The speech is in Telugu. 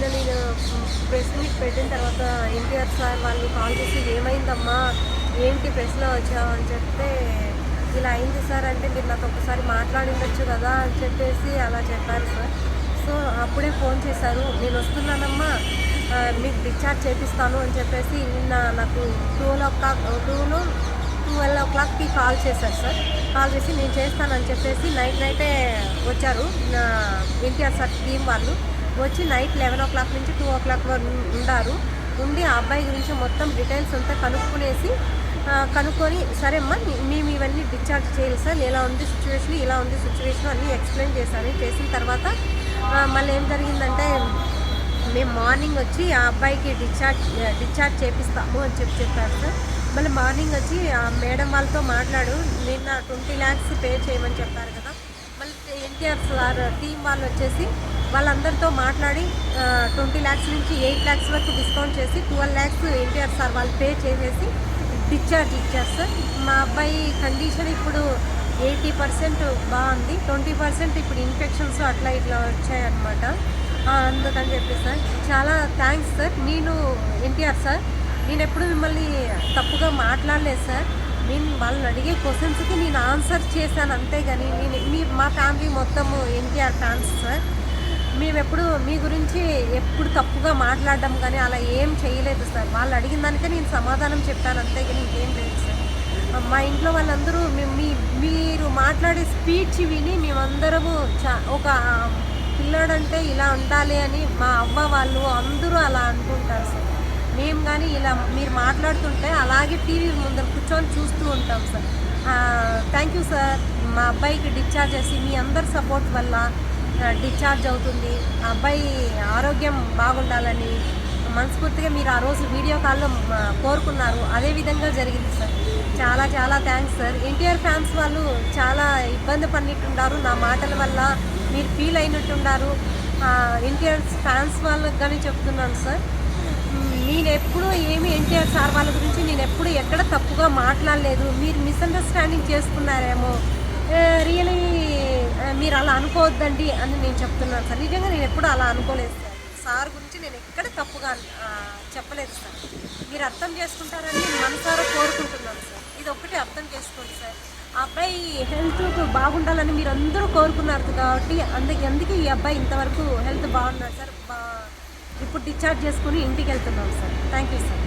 నేను ప్రెస్ మీట్ పెట్టిన తర్వాత ఎన్టీఆర్ సార్ వాళ్ళు కాల్ చేసి ఏమైందమ్మా, ఏంటి ప్రెస్లో వచ్చావు అని చెప్తే, ఇలా అయింది సార్ అంటే మీరు నాతో ఒకసారి మాట్లాడిండొచ్చు కదా అని చెప్పేసి అలా చెప్పారు సార్. సో అప్పుడే ఫోన్ చేశారు, నేను వస్తున్నానమ్మా, మీకు డిశ్చార్జ్ చేపిస్తాను అని చెప్పేసి నిన్న నాకు 12 o'clockకి కాల్ చేశారు సార్. కాల్ చేసి నేను చేస్తానని చెప్పేసి నైటే వచ్చారు నా ఎన్టీఆర్ సార్ టీం వాళ్ళు. వచ్చి నైట్ 11 o'clock నుంచి 2 o'clock వరకు ఉండి ఆ అబ్బాయి గురించి మొత్తం డీటెయిల్స్ అంతా కనుక్కొని సరే అమ్మా మేము ఇవన్నీ డిశ్చార్జ్ చేయాలి సార్, ఇలా ఉంది సిచ్యువేషన్ అన్నీ ఎక్స్ప్లెయిన్ చేసిన తర్వాత మళ్ళీ ఏం జరిగిందంటే, మేము మార్నింగ్ వచ్చి ఆ అబ్బాయికి డిశ్చార్జ్ చేపిస్తాము అని చెప్పారు సార్. మళ్ళీ మార్నింగ్ వచ్చి ఆ మేడం వాళ్ళతో మాట్లాడు, నిన్న 20 lakhs పే చేయమని చెప్పారు కదా. మళ్ళీ ఎన్టీఆర్ సార్ టీం వాళ్ళు వచ్చేసి వాళ్ళందరితో మాట్లాడి 20 lakhs నుంచి 8 lakhs వరకు డిస్కౌంట్ చేసి 12 lakhs ఎన్టీఆర్ సార్ వాళ్ళు పే చేసేసి డిశ్చార్జ్ ఇచ్చారు సార్. మా అబ్బాయి కండిషన్ ఇప్పుడు 80% బాగుంది, 20% ఇప్పుడు ఇన్ఫెక్షన్స్ అట్లా ఇట్లా వచ్చాయన్నమాట. అందుకని చెప్పి సార్ చాలా థ్యాంక్స్ సార్. నేను ఎన్టీఆర్ సార్, నేను ఎప్పుడు మిమ్మల్ని తప్పుగా మాట్లాడలేదు సార్. నేను వాళ్ళని అడిగే క్వశ్చన్స్కి నేను ఆన్సర్ చేశాను అంతేగాని మా ఫ్యామిలీ మొత్తము ఎన్టీఆర్ ఫ్యాన్స్ సార్. మేము ఎప్పుడు మీ గురించి ఎప్పుడు తప్పుగా మాట్లాడడం కానీ అలా ఏం చేయలేదు సార్. వాళ్ళు అడిగిన దానికే నేను సమాధానం చెప్పాను అంతేగాని ఇంకేం లేదు సార్. మా ఇంట్లో వాళ్ళందరూ మీరు మాట్లాడే స్పీచ్ విని మేమందరము ఒక పిల్లాడంటే ఇలా ఉండాలి అని మా అవ్వ వాళ్ళు అందరూ అలా అనుకుంటారు సార్. మేము కానీ ఇలా మీరు మాట్లాడుతుంటే అలాగే టీవీ ముందర కూర్చొని చూస్తూ ఉంటాం సార్. Thank you sir. మా అబ్బాయికి డిశ్చార్జ్ చేసి మీ అందరి సపోర్ట్ వల్ల డిశ్చార్జ్ అవుతుంది. ఆ అబ్బాయి ఆరోగ్యం బాగుండాలని మనస్ఫూర్తిగా మీరు ఆ రోజు వీడియో కాల్లో కోరుకున్నారు, అదేవిధంగా జరిగింది సార్. చాలా చాలా థ్యాంక్స్ సార్. ఎన్టీఆర్ ఫ్యాన్స్ వాళ్ళు చాలా ఇబ్బంది పడినట్టున్నారు నా మాటల వల్ల, మీరు ఫీల్ అయినట్టున్నారు. ఎన్టీఆర్ ఫ్యాన్స్ వాళ్ళకి కానీ చెప్తున్నాను సార్, నేను ఎప్పుడు ఎన్టీఆర్ సార్ వాళ్ళ గురించి నేను ఎప్పుడు ఎక్కడ తప్పుగా మాట్లాడలేదు. మీరు మిస్అండర్స్టాండింగ్ చేసుకున్నారేమో, రియలీ మీరు అలా అనుకోవద్దండి అని నేను చెప్తున్నాను సార్. నిజంగా నేను ఎప్పుడు అలా అనుకోలేదు సార్. సార్ గురించి నేను ఎక్కడ తప్పుగా చెప్పలేదు సార్. మీరు అర్థం చేసుకుంటారని నేను మనసారా కోరుకుంటున్నాను సార్. ఇది ఒక్కటి అర్థం చేసుకోండి సార్. ఆ అబ్బాయి హెల్త్ బాగుండాలని మీరు అందరూ కోరుకున్నారు కాబట్టి అందుకే ఈ అబ్బాయి ఇంతవరకు హెల్త్ బాగున్నాడు సార్. ఇప్పుడు డిశ్చార్జ్ చేసుకుని ఇంటికి వెళ్తున్నాం సార్. Thank you sir.